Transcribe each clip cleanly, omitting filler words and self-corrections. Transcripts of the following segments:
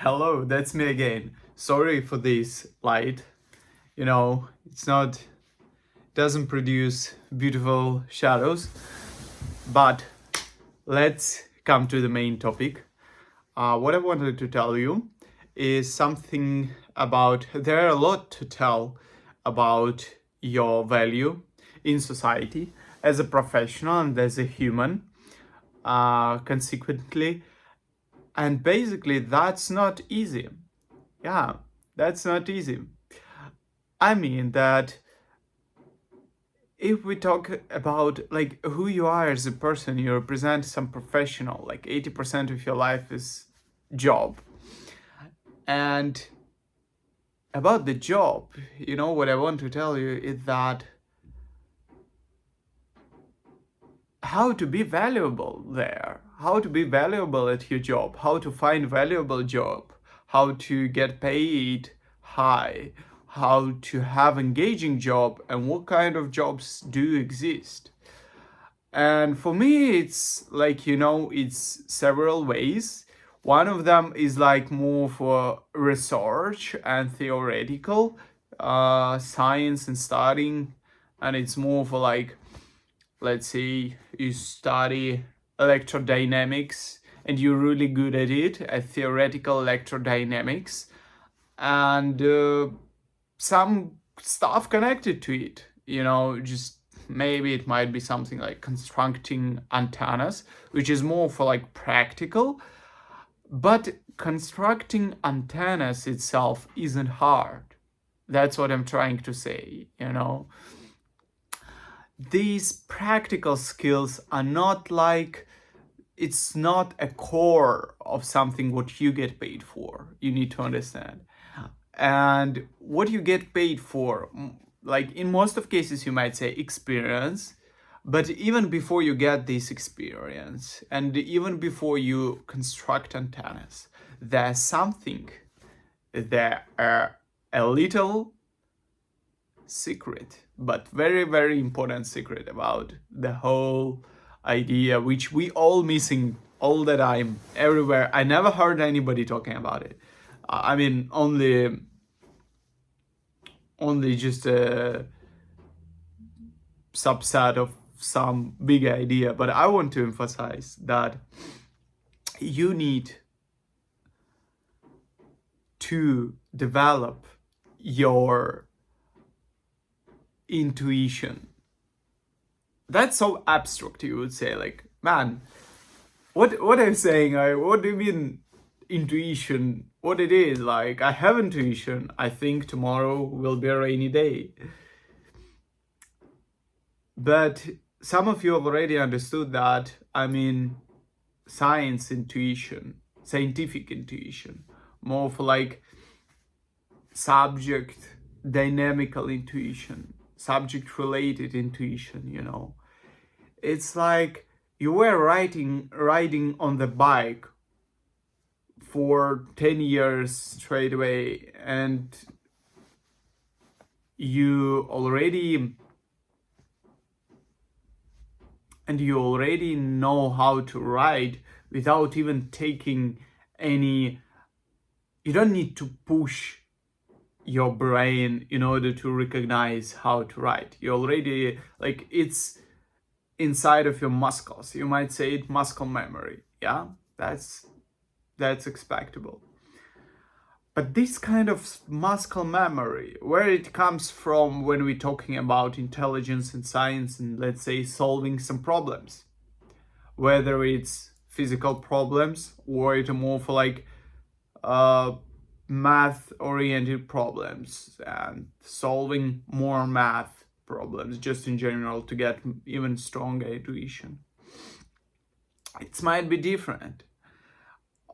Hello, that's me again. Sorry for this light. It's not doesn't produce beautiful shadows, but let's come to the main topic. What I wanted to tell you is something about there are a lot to tell about your value in society as a professional and as a human. Consequently, and basically, that's not easy. Yeah, that's not easy. I mean that if we talk about like who you are as a person, you represent some professional, like 80% of your life is job. And about the job, what I want to tell you is that how to be valuable there, how to be valuable at your job, how to find valuable job, how to get paid high, how to have engaging job, and what kind of jobs do exist. And for me, it's like, it's several ways. One of them is like more for research and theoretical science and studying. And it's more for like, let's say you study electrodynamics and you're really good at it, at theoretical electrodynamics, and some stuff connected to it, just maybe it might be something like constructing antennas, which is more for like practical, but constructing antennas itself isn't hard. That's what I'm trying to say. These practical skills are not like, it's not a core of something what you get paid for. You need to understand. And what you get paid for, like in most of cases, you might say experience. But even before you get this experience, and even before you construct antennas, there's something, there are a little secret, but very, very important secret about the whole idea, which we all missing all the time, everywhere. I never heard anybody talking about it. I mean, only just a subset of some big idea, but I want to emphasize that you need to develop your intuition. That's so abstract, you would say, like, man, what I'm saying, what do you mean intuition? What it is, like, I have intuition. I think tomorrow will be a rainy day. But some of you have already understood that, I mean, science intuition, scientific intuition, more for like subject dynamical intuition, subject related intuition. It's like you were riding on the bike for 10 years straight away, and you already know how to ride without even taking any, you don't need to push your brain in order to recognize how to ride. You already, like, it's inside of your muscles. You might say it muscle memory. Yeah, that's expectable. But this kind of muscle memory, where it comes from when we're talking about intelligence and science and, let's say, solving some problems, whether it's physical problems or it's more for like math-oriented problems and solving more math problems just in general to get even stronger intuition. It might be different.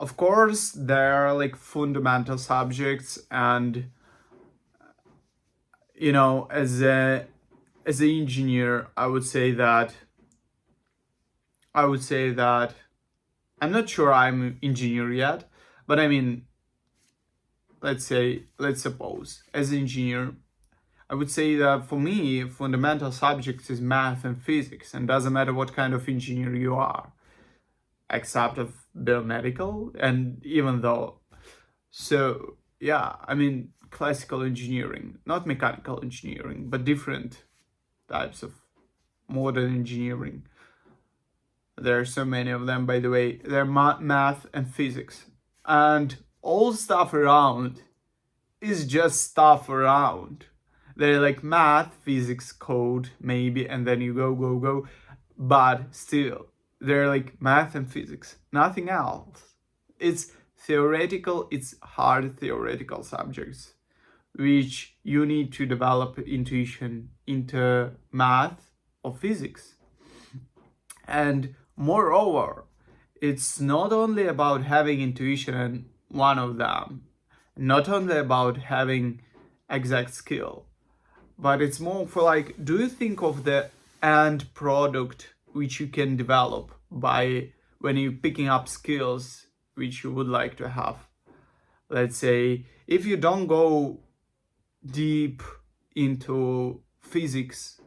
Of course, there are like fundamental subjects, and as an engineer, I would say that I'm not sure I'm an engineer yet, but I mean, let's suppose as an engineer, I would say that for me, fundamental subjects is math and physics, and doesn't matter what kind of engineer you are, except of biomedical. And even though So yeah, I mean, classical engineering, not mechanical engineering, but different types of modern engineering. There are so many of them, by the way. They're math and physics. And all stuff around is just stuff around. They're like math, physics, code, maybe, and then you go. But still, they're like math and physics, nothing else. It's theoretical, it's hard theoretical subjects, which you need to develop intuition into math or physics. And moreover, it's not only about having intuition in one of them, not only about having exact skill, but it's more for like, do you think of the end product which you can develop by when you're picking up skills which you would like to have? Let's say if you don't go deep into physics,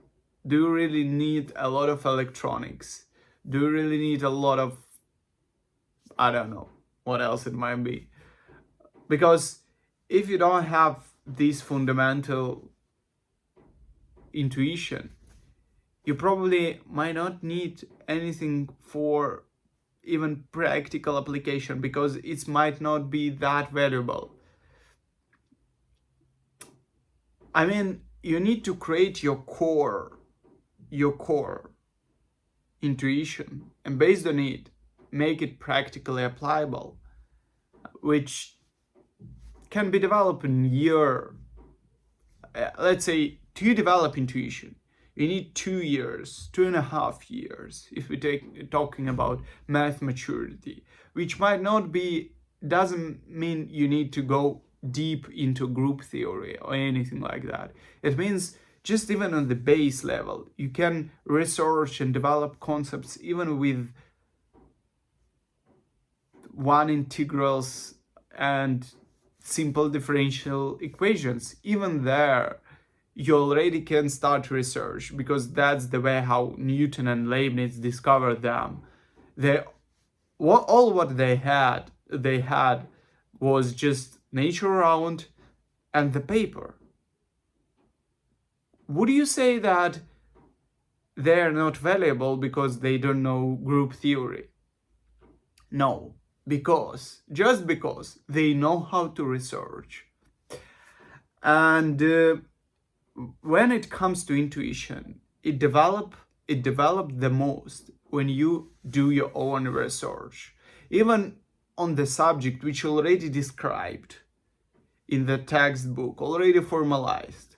do you really need a lot of electronics? Do you really need a lot of, I don't know what else it might be? Because if you don't have this fundamental intuition, you probably might not need anything for even practical application, because it might not be that valuable. I mean, you need to create your core intuition, and based on it, make it practically applicable, which can be developed in year. Let's say to develop intuition, you need 2 years, 2.5 years, if we take talking about math maturity, which might not be, doesn't mean you need to go deep into group theory or anything like that. It means just even on the base level, you can research and develop concepts even with one integrals and simple differential equations. Even there, you already can start research, because that's the way how Newton and Leibniz discovered them. What they had was just nature around and the paper. Would you say that they're not valuable because they don't know group theory? No, just because they know how to research. And when it comes to intuition, it developed the most when you do your own research, even on the subject which you already described in the textbook, already formalized.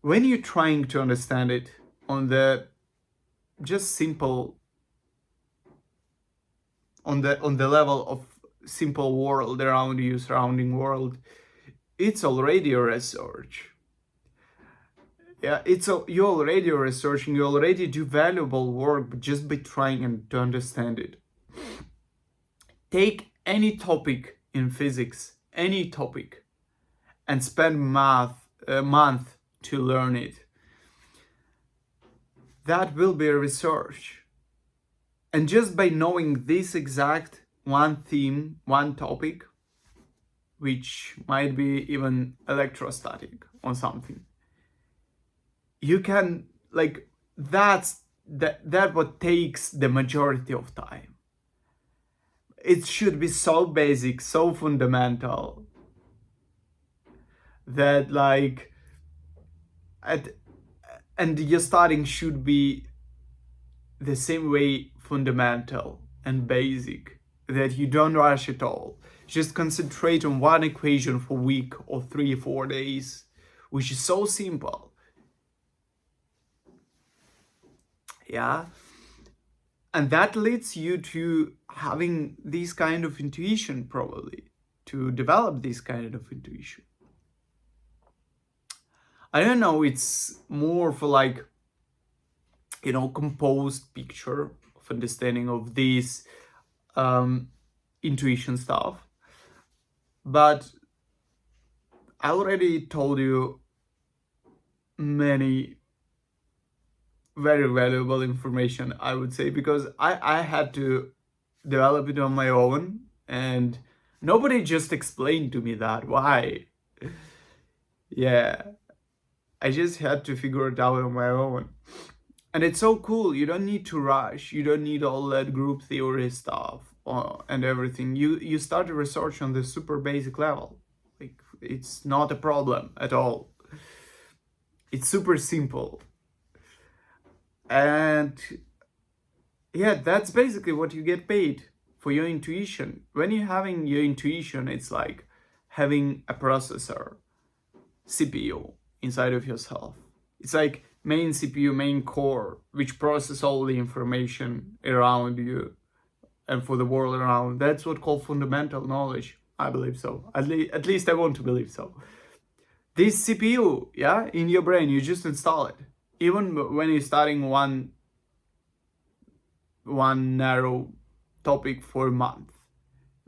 When you're trying to understand it on the just simple, on the level of simple world around you, surrounding world, it's already a research. Yeah, you're already researching, you already do valuable work just by trying and to understand it. Take any topic in physics, any topic, and spend a month to learn it. That will be a research. And just by knowing this exact one theme, one topic, which might be even electrostatic or something, you can, like, that what takes the majority of time. It should be so basic, so fundamental, that like and your starting should be the same way fundamental and basic, that you don't rush at all. Just concentrate on one equation for a week or 3 or 4 days, which is so simple. Yeah. And that leads you to having this kind of intuition, probably, to develop this kind of intuition. I don't know, it's more for like, composed picture of understanding of this intuition stuff. But I already told you many very valuable information, I would say, because I had to develop it on my own, and Nobody just explained to me that. Why? Yeah, I just had to figure it out on my own. And it's so cool. You don't need to rush. You don't need all that group theory stuff and everything. You start a research on the super basic level. Like, it's not a problem at all. It's super simple. And yeah, that's basically what you get paid for your intuition. When you're having your intuition, it's like having a processor, CPU, inside of yourself. It's like main CPU, main core, which process all the information around you and for the world around. That's what called fundamental knowledge. I believe so. At least I want to believe so. This CPU, yeah, in your brain, you just install it. Even when you're starting one narrow topic for a month,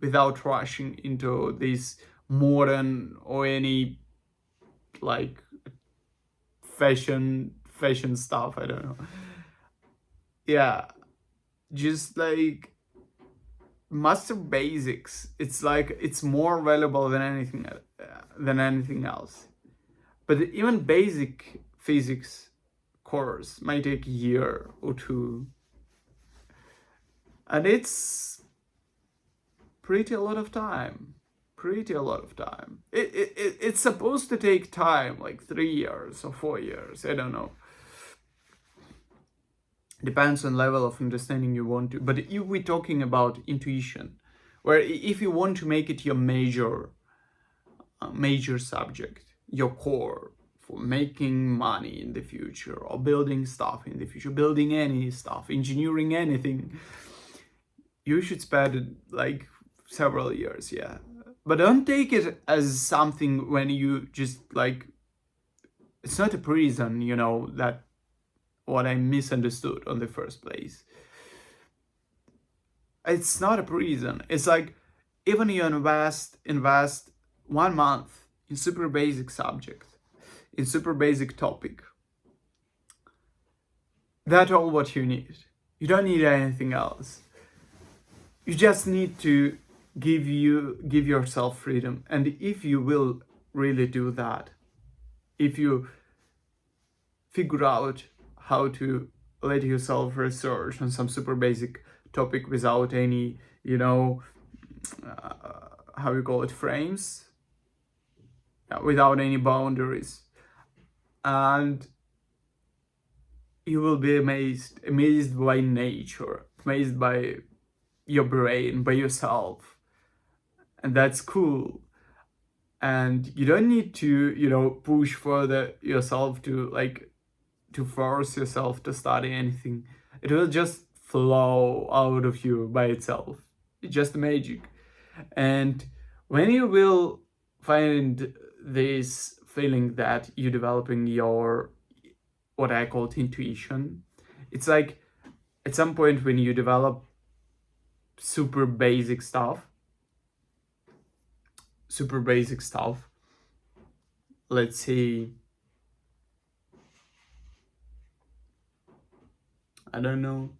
without rushing into this modern or any like fashion stuff. I don't know. Yeah, just like master basics. It's like it's more valuable than anything else. But even basic physics course might take a year or two, and it's pretty a lot of time. It's supposed to take time, like 3 years or 4 years. I don't know. Depends on level of understanding you want to. But if we're talking about intuition, where if you want to make it your major subject, your core for making money in the future or building stuff in the future, building any stuff, engineering anything, you should spend like several years, yeah. But don't take it as something when you just like, it's not a prison, that what I misunderstood on the first place. It's not a prison. It's like, even you invest 1 month in super basic subject, in super basic topic, that's all what you need. You don't need anything else. You just need to give yourself freedom. And if you will really do that, if you figure out how to let yourself research on some super basic topic without any, how you call it, frames, without any boundaries, and you will be amazed by nature, amazed by your brain, by yourself. And that's cool. And you don't need to, push further yourself to force yourself to study anything. It will just flow out of you by itself. It's just magic. And when you will find this feeling that you're developing your, what I call intuition, it's like at some point when you develop super basic stuff, let's say, I don't know,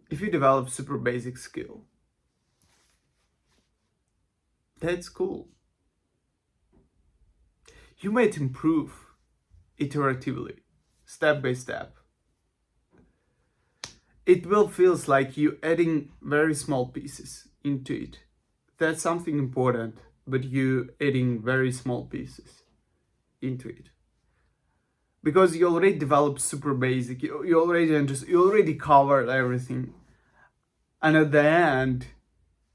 if you develop super basic skill, that's cool. You might improve iteratively, step by step. It will feels like you adding very small pieces into it. That's something important, but you adding very small pieces into it. Because you already developed super basic, you already covered everything. And at the end,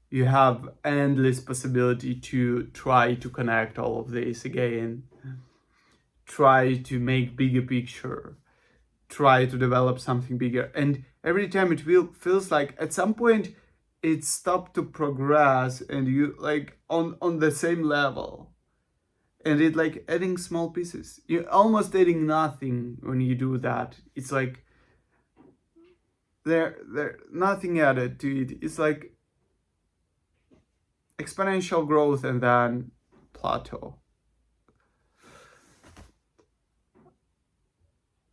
you have endless possibility to try to connect all of this again. Try to make bigger picture. Try to develop something bigger. And every time it feels like at some point it stopped to progress and you like on the same level. And it like adding small pieces. You're almost adding nothing when you do that. It's like there nothing added to it. It's like exponential growth and then plateau.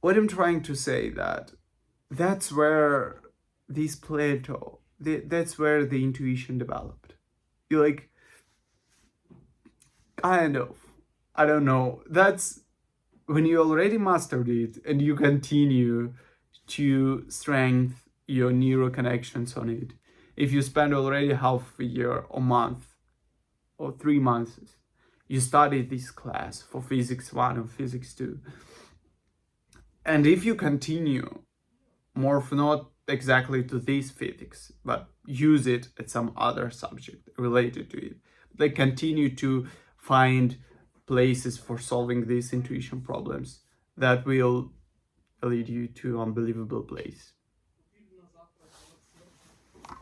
what I'm trying to say that's where this Plato, that's where the intuition developed. You like, kind of, I don't know. That's when you already mastered it and you continue to strengthen your neural connections on it. If you spend already half a year or month or 3 months, you studied this class for physics 1 or physics 2. And if you continue, more of not exactly to this physics, but use it at some other subject related to it, they continue to find places for solving these intuition problems that will lead you to unbelievable place.